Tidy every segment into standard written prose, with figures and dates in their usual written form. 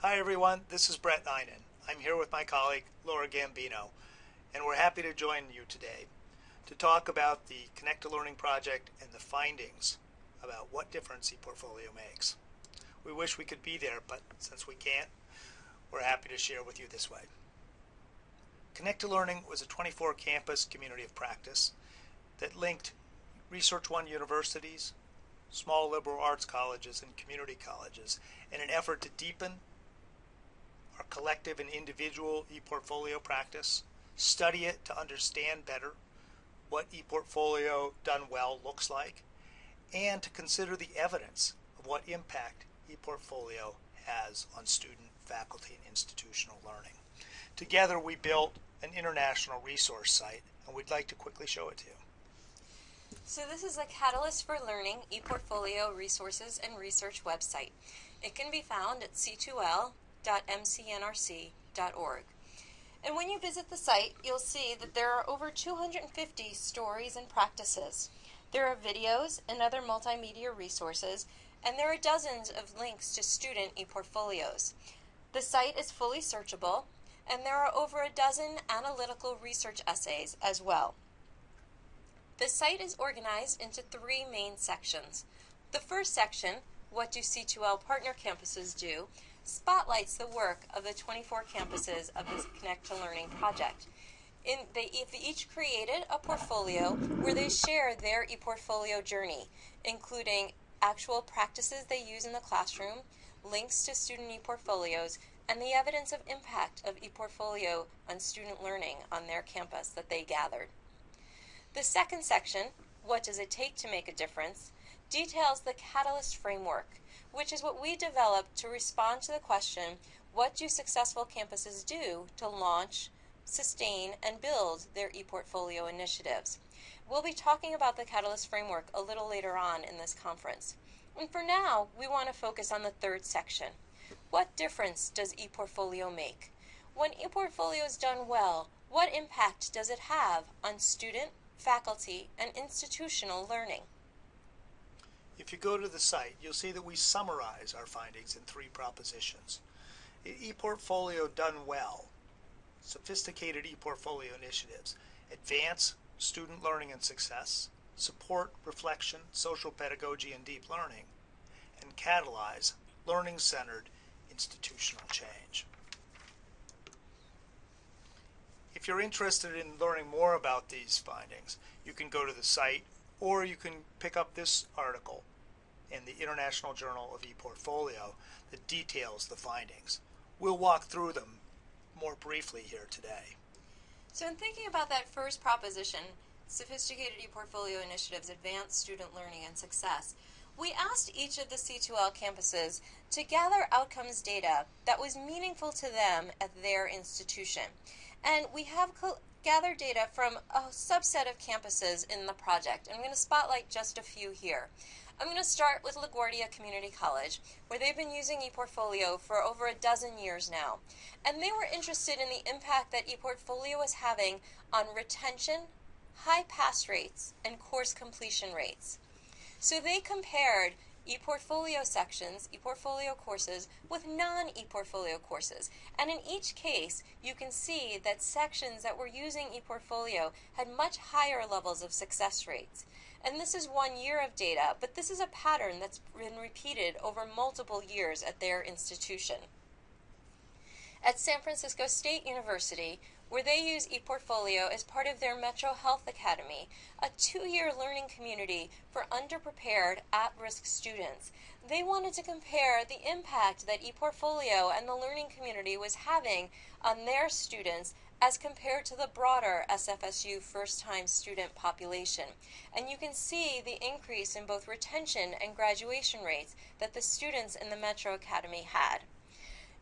Hi everyone, this is Brett Einan. I'm here with my colleague Laura Gambino, and we're happy to join you today to talk about the Connect to Learning project and the findings about what difference ePortfolio makes. We wish we could be there, but since we can't, we're happy to share with you this way. Connect to Learning was a 24-campus community of practice that linked Research One universities, small liberal arts colleges, and community colleges in an effort to deepen our collective and individual ePortfolio practice, study it to understand better what ePortfolio done well looks like, and to consider the evidence of what impact ePortfolio has on student, faculty, and institutional learning. Together we built an international resource site, and we'd like to quickly show it to you. So this is a Catalyst for Learning ePortfolio resources and research website. It can be found at c2l.mcnrc.org. And when you visit the site, you'll see that there are over 250 stories and practices. There are videos and other multimedia resources, and there are dozens of links to student ePortfolios. The site is fully searchable, and there are over a dozen analytical research essays as well. The site is organized into three main sections. The first section, What Do C2L Partner Campuses Do?, spotlights the work of the 24 campuses of the Connect to Learning project. They each created a portfolio where they share their ePortfolio journey, including actual practices they use in the classroom, links to student ePortfolios, and the evidence of impact of ePortfolio on student learning on their campus that they gathered. The second section, What Does It Take to Make a Difference?, details the Catalyst framework, which is what we developed to respond to the question, what do successful campuses do to launch, sustain, and build their ePortfolio initiatives? We'll be talking about the Catalyst framework a little later on in this conference. And for now, we want to focus on the third section. What difference does ePortfolio make? When ePortfolio is done well, what impact does it have on student, faculty, and institutional learning? If you go to the site, you'll see that we summarize our findings in three propositions. ePortfolio done well, sophisticated ePortfolio initiatives, advance student learning and success, support reflection, social pedagogy, and deep learning, and catalyze learning-centered institutional change. If you're interested in learning more about these findings, you can go to the site, or you can pick up this article in the International Journal of ePortfolio that details the findings. We'll walk through them more briefly here today. So in thinking about that first proposition, sophisticated ePortfolio initiatives advance student learning and success, we asked each of the C2L campuses to gather outcomes data that was meaningful to them at their institution. And we have gathered data from a subset of campuses in the project. I'm going to spotlight just a few here. I'm going to start with LaGuardia Community College, where they've been using ePortfolio for over a dozen years now. And they were interested in the impact that ePortfolio was having on retention, high pass rates, and course completion rates. So they compared ePortfolio sections, ePortfolio courses, with non-ePortfolio courses. And in each case, you can see that sections that were using ePortfolio had much higher levels of success rates. And this is 1 year of data, but this is a pattern that's been repeated over multiple years at their institution. At San Francisco State University, where they use ePortfolio as part of their Metro Health Academy, a 2-year learning community for underprepared, at-risk students. They wanted to compare the impact that ePortfolio and the learning community was having on their students as compared to the broader SFSU first-time student population. And you can see the increase in both retention and graduation rates that the students in the Metro Academy had.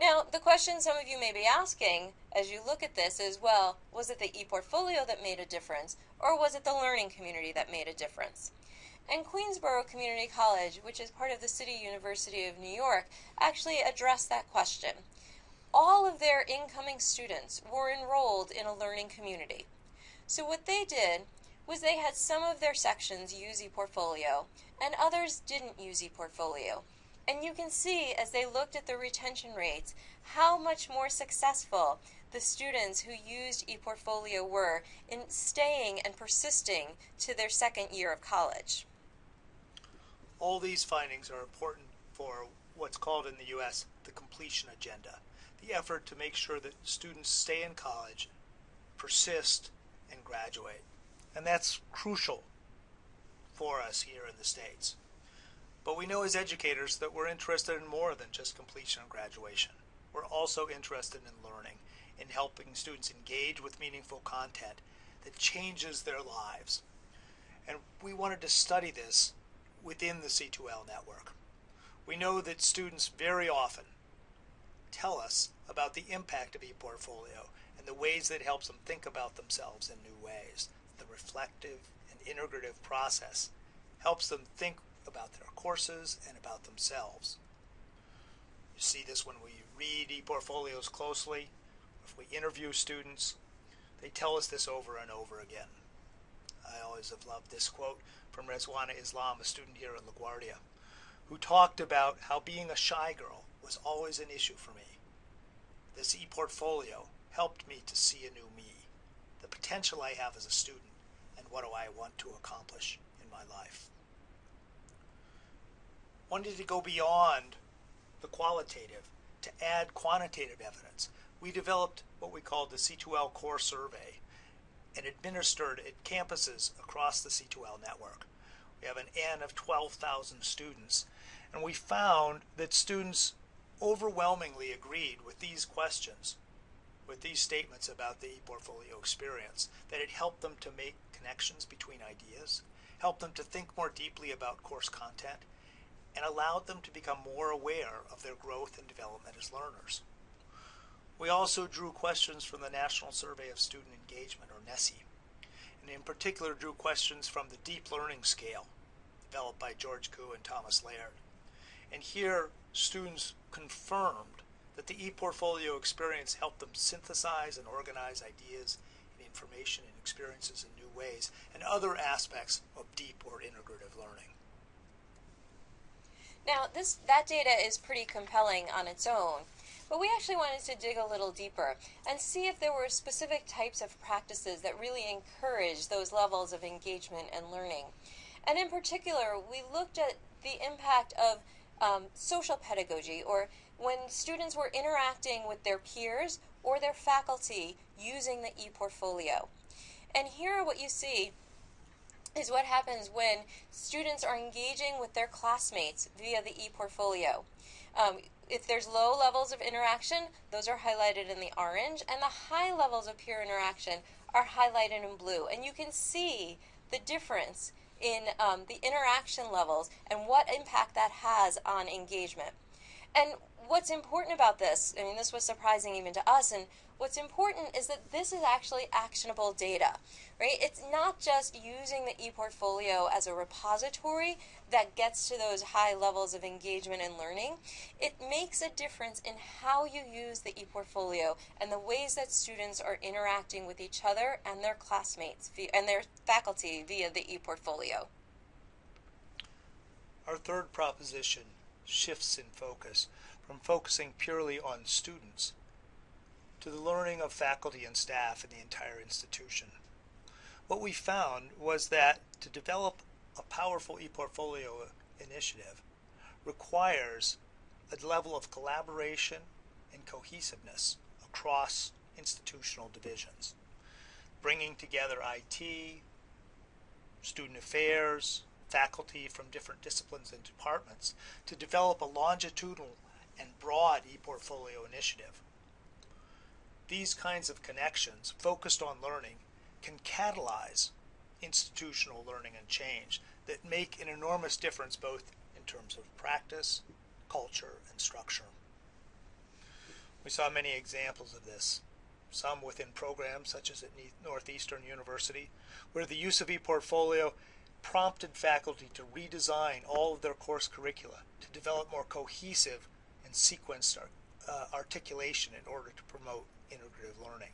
Now, the question some of you may be asking as you look at this is, well, was it the ePortfolio that made a difference, or was it the learning community that made a difference? And Queensborough Community College, which is part of the City University of New York, actually addressed that question. All of their incoming students were enrolled in a learning community. So what they did was they had some of their sections use ePortfolio, and others didn't use ePortfolio. And you can see, as they looked at the retention rates, how much more successful the students who used ePortfolio were in staying and persisting to their second year of college. All these findings are important for what's called in the U.S. the completion agenda, the effort to make sure that students stay in college, persist, and graduate. And that's crucial for us here in the States. But we know as educators that we're interested in more than just completion and graduation. We're also interested in learning, in helping students engage with meaningful content that changes their lives. And we wanted to study this within the C2L network. We know that students very often tell us about the impact of ePortfolio and the ways that it helps them think about themselves in new ways. The reflective and integrative process helps them think about their courses and about themselves. You see this when we read ePortfolios closely, if we interview students, they tell us this over and over again. I always have loved this quote from Rezwana Islam, a student here at LaGuardia, who talked about how being a shy girl was always an issue for me. This ePortfolio helped me to see a new me, the potential I have as a student, and what do I want to accomplish in my life. Wanted to go beyond the qualitative to add quantitative evidence. We developed what we called the C2L Core Survey and administered at campuses across the C2L network. We have an N of 12,000 students, and we found that students overwhelmingly agreed with these questions, with these statements about the ePortfolio experience, that it helped them to make connections between ideas, helped them to think more deeply about course content, and allowed them to become more aware of their growth and development as learners. We also drew questions from the National Survey of Student Engagement, or NSSE, and in particular drew questions from the Deep Learning Scale, developed by George Koo and Thomas Laird. And here, students confirmed that the ePortfolio experience helped them synthesize and organize ideas and information and experiences in new ways, and other aspects of deep or integrative learning. Now, that data is pretty compelling on its own, but we actually wanted to dig a little deeper and see if there were specific types of practices that really encourage those levels of engagement and learning. And in particular, we looked at the impact of social pedagogy, or when students were interacting with their peers or their faculty using the ePortfolio. And here what you see is what happens when students are engaging with their classmates via the ePortfolio. If there's low levels of interaction, those are highlighted in the orange, and the high levels of peer interaction are highlighted in blue. And you can see the difference in the interaction levels and what impact that has on engagement. And what's important about this, I mean, this was surprising even to us, and what's important is that this is actually actionable data, right? It's not just using the ePortfolio as a repository that gets to those high levels of engagement and learning. It makes a difference in how you use the ePortfolio and the ways that students are interacting with each other and their classmates and their faculty via the ePortfolio. Our third proposition shifts in focus from focusing purely on students to the learning of faculty and staff in the entire institution. What we found was that to develop a powerful ePortfolio initiative requires a level of collaboration and cohesiveness across institutional divisions, bringing together IT, student affairs, faculty from different disciplines and departments to develop a longitudinal and broad ePortfolio initiative. These kinds of connections focused on learning can catalyze institutional learning and change that make an enormous difference both in terms of practice, culture, and structure. We saw many examples of this, some within programs such as at Northeastern University, where the use of ePortfolio prompted faculty to redesign all of their course curricula to develop more cohesive and sequenced articulation in order to promote integrative learning.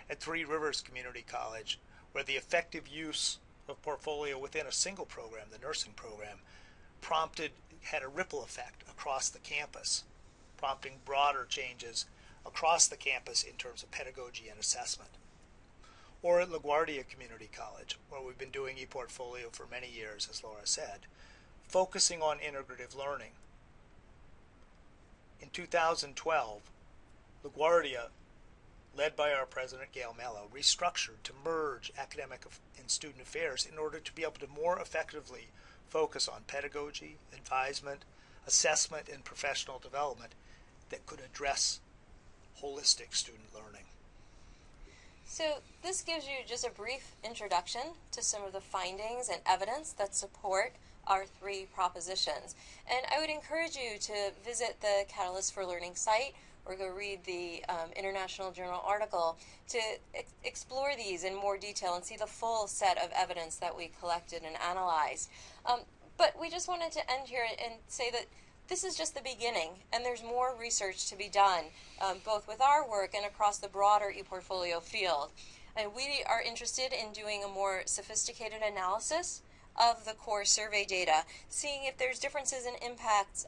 At Three Rivers Community College, where the effective use of portfolio within a single program, the nursing program, prompted had a ripple effect across the campus, prompting broader changes across the campus in terms of pedagogy and assessment. Or at LaGuardia Community College, where we've been doing ePortfolio for many years, as Laura said, focusing on integrative learning. In 2012, LaGuardia, led by our president, Gail Mello, restructured to merge academic and student affairs in order to be able to more effectively focus on pedagogy, advisement, assessment, and professional development that could address holistic student learning. So this gives you just a brief introduction to some of the findings and evidence that support our 3 propositions. And I would encourage you to visit the Catalyst for Learning site or go read the International Journal article to explore these in more detail and see the full set of evidence that we collected and analyzed. But we just wanted to end here and say that this is just the beginning, and there's more research to be done, both with our work and across the broader ePortfolio field. And we are interested in doing a more sophisticated analysis of the core survey data, seeing if there's differences in impacts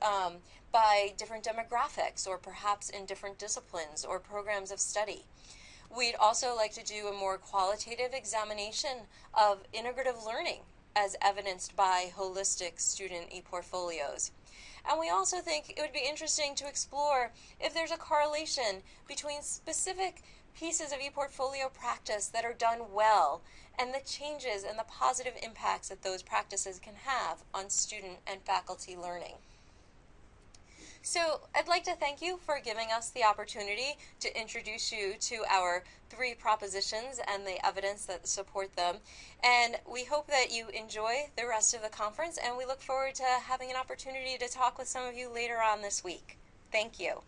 by different demographics or perhaps in different disciplines or programs of study. We'd also like to do a more qualitative examination of integrative learning as evidenced by holistic student ePortfolios. And we also think it would be interesting to explore if there's a correlation between specific pieces of ePortfolio practice that are done well and the changes and the positive impacts that those practices can have on student and faculty learning. So I'd like to thank you for giving us the opportunity to introduce you to our 3 propositions and the evidence that support them. And we hope that you enjoy the rest of the conference, and we look forward to having an opportunity to talk with some of you later on this week. Thank you.